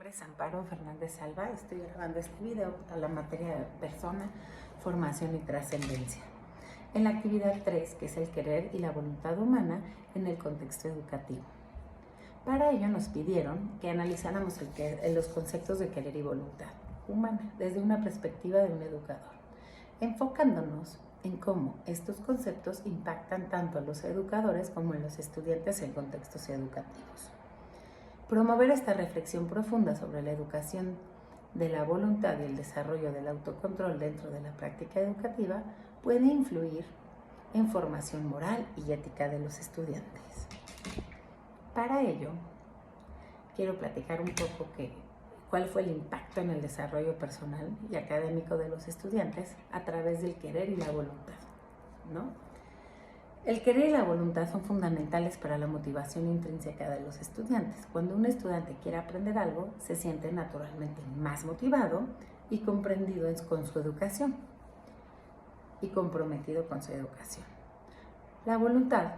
es Amparo Fernández Alba. Estoy grabando este video para la materia de persona, formación y trascendencia. En la actividad 3, que es el querer y la voluntad humana en el contexto educativo. Para ello nos pidieron que analizáramos los conceptos de querer y voluntad humana desde una perspectiva de un educador, enfocándonos en cómo estos conceptos impactan tanto a los educadores como a los estudiantes en contextos educativos. Promover esta reflexión profunda sobre la educación de la voluntad y el desarrollo del autocontrol dentro de la práctica educativa puede influir en formación moral y ética de los estudiantes. Para ello, quiero platicar un poco cuál fue el impacto en el desarrollo personal y académico de los estudiantes a través del querer y la voluntad, ¿no? El querer y la voluntad son fundamentales para la motivación intrínseca de los estudiantes. Cuando un estudiante quiere aprender algo, se siente naturalmente más motivado y comprendido con su educación y comprometido con su educación. La voluntad,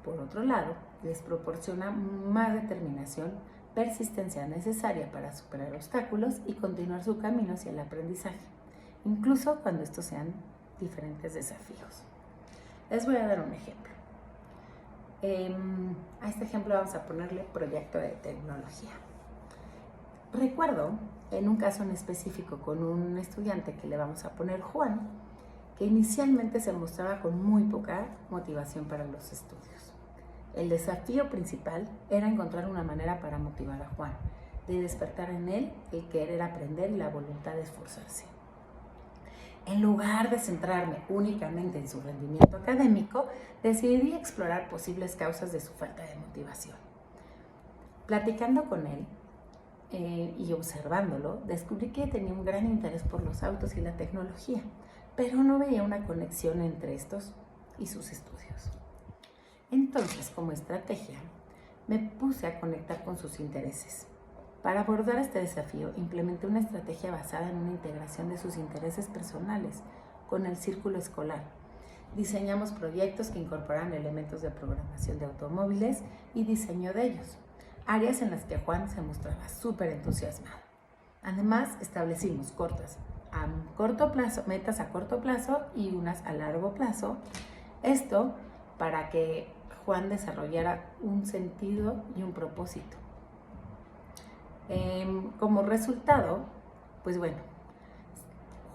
por otro lado, les proporciona más determinación, persistencia necesaria para superar obstáculos y continuar su camino hacia el aprendizaje, incluso cuando estos sean diferentes desafíos. Les voy a dar un ejemplo. A este ejemplo vamos a ponerle proyecto de tecnología. Recuerdo, en un caso en específico con un estudiante que le vamos a poner Juan, que inicialmente se mostraba con muy poca motivación para los estudios. El desafío principal era encontrar una manera para motivar a Juan, de despertar en él el querer aprender y la voluntad de esforzarse. En lugar de centrarme únicamente en su rendimiento académico, decidí explorar posibles causas de su falta de motivación. Platicando con él y observándolo, descubrí que tenía un gran interés por los autos y la tecnología, pero no veía una conexión entre estos y sus estudios. Entonces, como estrategia, me puse a conectar con sus intereses. Para abordar este desafío, implementé una estrategia basada en una integración de sus intereses personales con el círculo escolar. Diseñamos proyectos que incorporan elementos de programación de automóviles y diseño de ellos, áreas en las que Juan se mostraba súper entusiasmado. Además, establecimos metas a corto plazo y unas a largo plazo. Esto para que Juan desarrollara un sentido y un propósito. Como resultado, pues bueno,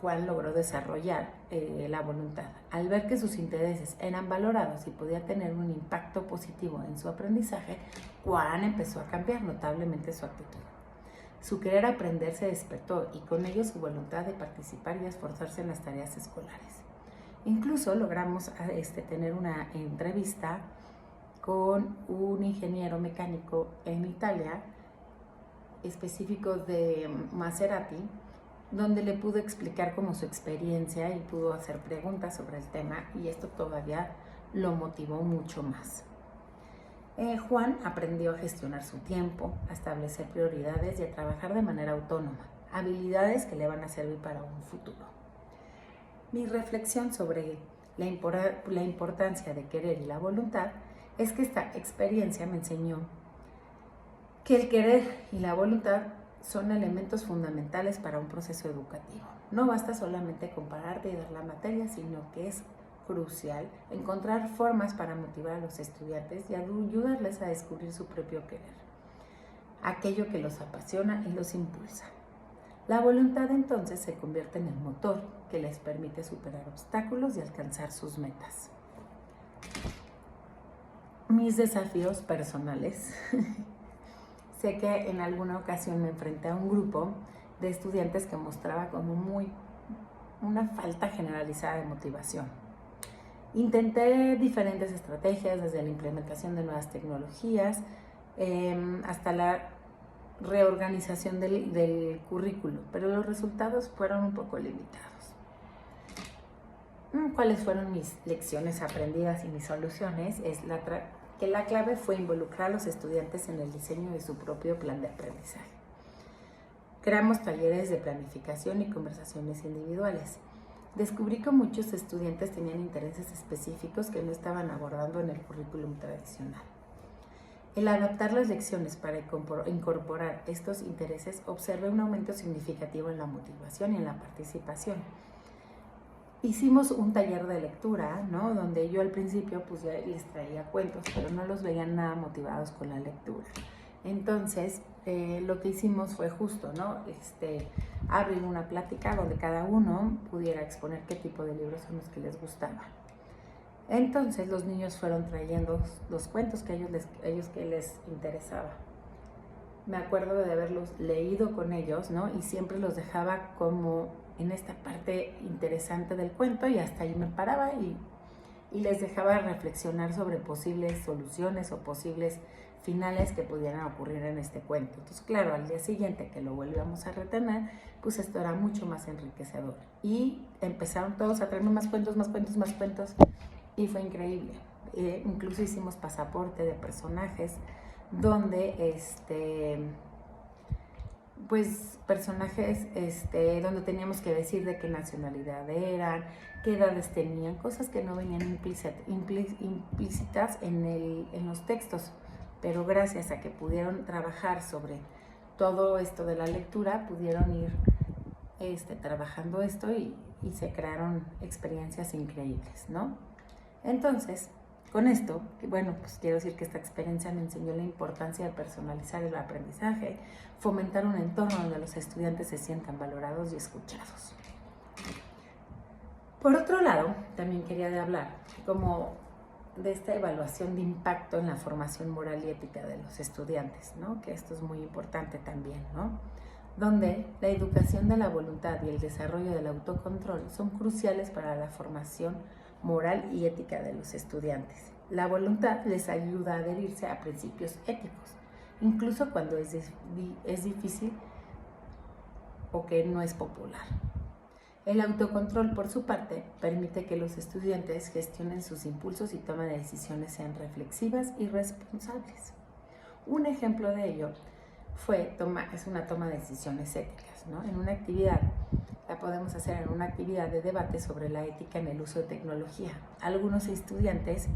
Juan logró desarrollar la voluntad. Al ver que sus intereses eran valorados y podía tener un impacto positivo en su aprendizaje, Juan empezó a cambiar notablemente su actitud. Su querer aprender se despertó y con ello su voluntad de participar y esforzarse en las tareas escolares. Incluso logramos tener una entrevista con un ingeniero mecánico en Italia, específico de Maserati, donde le pudo explicar como su experiencia y pudo hacer preguntas sobre el tema, y esto todavía lo motivó mucho más. Juan aprendió a gestionar su tiempo, a establecer prioridades y a trabajar de manera autónoma, habilidades que le van a servir para un futuro. Mi reflexión sobre la importancia de querer y la voluntad es que esta experiencia me enseñó que el querer y la voluntad son elementos fundamentales para un proceso educativo. No basta solamente compararte y dar la materia, sino que es crucial encontrar formas para motivar a los estudiantes y ayudarles a descubrir su propio querer, aquello que los apasiona y los impulsa. La voluntad entonces se convierte en el motor que les permite superar obstáculos y alcanzar sus metas. Mis desafíos personales. Sé que en alguna ocasión me enfrenté a un grupo de estudiantes que mostraba como una falta generalizada de motivación. Intenté diferentes estrategias, desde la implementación de nuevas tecnologías hasta la reorganización del currículo, pero los resultados fueron un poco limitados. ¿Cuáles fueron mis lecciones aprendidas y mis soluciones? Que la clave fue involucrar a los estudiantes en el diseño de su propio plan de aprendizaje. Creamos talleres de planificación y conversaciones individuales. Descubrí que muchos estudiantes tenían intereses específicos que no estaban abordando en el currículum tradicional. El adaptar las lecciones para incorporar estos intereses, observé un aumento significativo en la motivación y en la participación. Hicimos un taller de lectura, ¿no? Donde yo al principio pues ya les traía cuentos, pero no los veían nada motivados con la lectura. Entonces, lo que hicimos fue justo, ¿no? Abrir una plática donde cada uno pudiera exponer qué tipo de libros son los que les gustaban. Entonces los niños fueron trayendo los cuentos que a ellos que les interesaba. Me acuerdo de haberlos leído con ellos, ¿no? Y siempre los dejaba como en esta parte interesante del cuento y hasta ahí me paraba y les dejaba reflexionar sobre posibles soluciones o posibles finales que pudieran ocurrir en este cuento. Entonces, claro, al día siguiente que lo volvíamos a retener, pues esto era mucho más enriquecedor. Y empezaron todos a traerme más cuentos, y fue increíble. Incluso hicimos pasaporte de personajes donde donde teníamos que decir de qué nacionalidad eran, qué edades tenían, cosas que no venían implícitas en los textos, pero gracias a que pudieron trabajar sobre todo esto de la lectura, pudieron ir trabajando esto y se crearon experiencias increíbles, ¿no? Entonces, con esto, bueno, pues quiero decir que esta experiencia me enseñó la importancia de personalizar el aprendizaje, fomentar un entorno donde los estudiantes se sientan valorados y escuchados. Por otro lado, también quería hablar como de esta evaluación de impacto en la formación moral y ética de los estudiantes, ¿no? Que esto es muy importante también, ¿no? Donde la educación de la voluntad y el desarrollo del autocontrol son cruciales para la formación moral y ética de los estudiantes. La voluntad les ayuda a adherirse a principios éticos, incluso cuando es difícil o que no es popular. El autocontrol, por su parte, permite que los estudiantes gestionen sus impulsos y toma de decisiones sean reflexivas y responsables. Un ejemplo de ello es una toma de decisiones éticas, ¿no? En una actividad, la podemos hacer en una actividad de debate sobre la ética en el uso de tecnología. Algunos estudiantes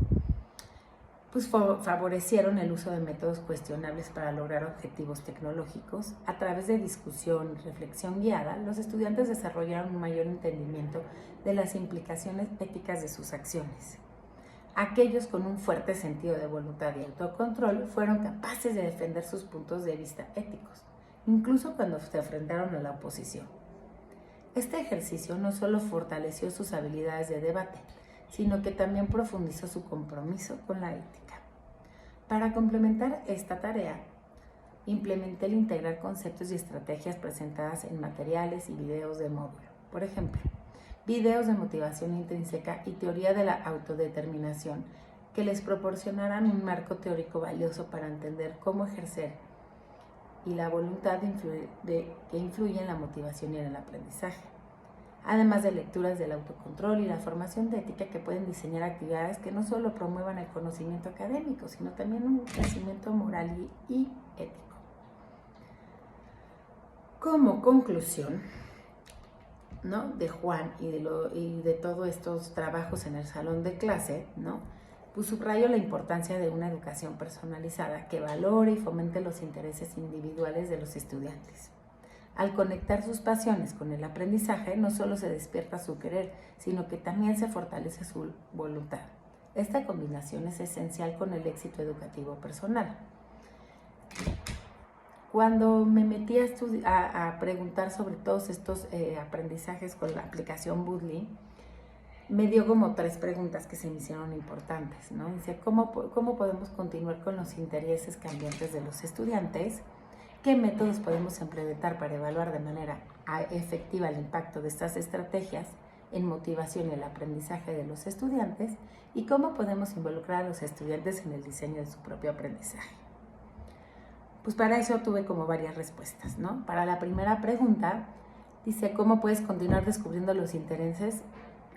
pues favorecieron el uso de métodos cuestionables para lograr objetivos tecnológicos. A través de discusión y reflexión guiada, los estudiantes desarrollaron un mayor entendimiento de las implicaciones éticas de sus acciones. Aquellos con un fuerte sentido de voluntad y autocontrol fueron capaces de defender sus puntos de vista éticos, incluso cuando se enfrentaron a la oposición. Este ejercicio no solo fortaleció sus habilidades de debate, sino que también profundizó su compromiso con la ética. Para complementar esta tarea, implementé el integrar conceptos y estrategias presentadas en materiales y videos de módulo. Por ejemplo, videos de motivación intrínseca y teoría de la autodeterminación que les proporcionarán un marco teórico valioso para entender cómo ejercer y la voluntad que influye en la motivación y en el aprendizaje, además de lecturas del autocontrol y la formación de ética que pueden diseñar actividades que no solo promuevan el conocimiento académico, sino también un crecimiento moral y ético. Como conclusión, ¿no?, de Juan y de todos estos trabajos en el salón de clase, ¿no?, pues subrayo la importancia de una educación personalizada que valore y fomente los intereses individuales de los estudiantes. Al conectar sus pasiones con el aprendizaje, no solo se despierta su querer, sino que también se fortalece su voluntad. Esta combinación es esencial con el éxito educativo personal. Cuando me metí a preguntar sobre todos estos aprendizajes con la aplicación Boodly, me dio como 3 preguntas que se me hicieron importantes, ¿no? Dice, ¿cómo podemos continuar con los intereses cambiantes de los estudiantes? ¿Qué métodos podemos implementar para evaluar de manera efectiva el impacto de estas estrategias en motivación y el aprendizaje de los estudiantes? ¿Y cómo podemos involucrar a los estudiantes en el diseño de su propio aprendizaje? Pues para eso tuve como varias respuestas, ¿no? Para la primera pregunta, dice, ¿cómo puedes continuar descubriendo los intereses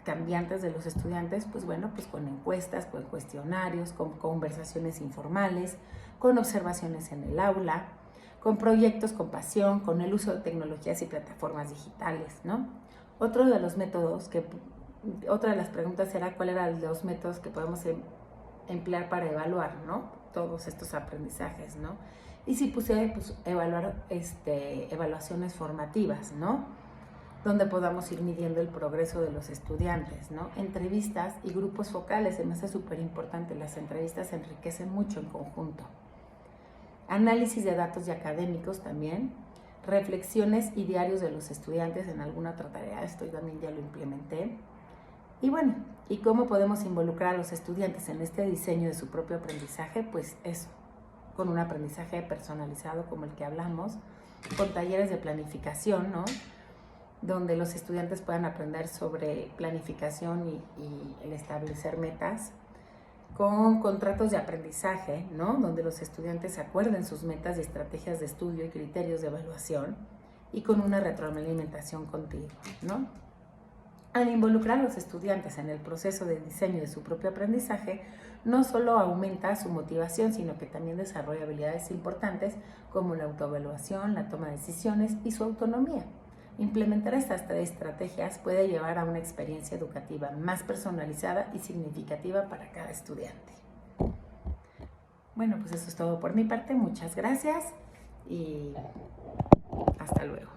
cambiantes de los estudiantes? Pues bueno, pues con encuestas, con cuestionarios, con conversaciones informales, con observaciones en el aula, con proyectos con pasión, con el uso de tecnologías y plataformas digitales, ¿no? Otra de las preguntas era cuáles eran los métodos que podemos emplear para evaluar, ¿no? todos estos aprendizajes, ¿no? Y si puse, pues evaluar evaluaciones formativas, ¿no? Donde podamos ir midiendo el progreso de los estudiantes, ¿no? Entrevistas y grupos focales, se me hace súper importante, las entrevistas enriquecen mucho en conjunto. Análisis de datos y académicos también, reflexiones y diarios de los estudiantes en alguna otra tarea, esto también ya lo implementé. Y bueno, ¿y cómo podemos involucrar a los estudiantes en este diseño de su propio aprendizaje? Pues eso, con un aprendizaje personalizado como el que hablamos, con talleres de planificación, ¿no? Donde los estudiantes puedan aprender sobre planificación y el establecer metas, con contratos de aprendizaje, ¿no? Donde los estudiantes acuerden sus metas y estrategias de estudio y criterios de evaluación, y con una retroalimentación continua, ¿no? Al involucrar a los estudiantes en el proceso de diseño de su propio aprendizaje, no solo aumenta su motivación, sino que también desarrolla habilidades importantes como la autoevaluación, la toma de decisiones y su autonomía. Implementar estas estrategias puede llevar a una experiencia educativa más personalizada y significativa para cada estudiante. Bueno, pues eso es todo por mi parte. Muchas gracias y hasta luego.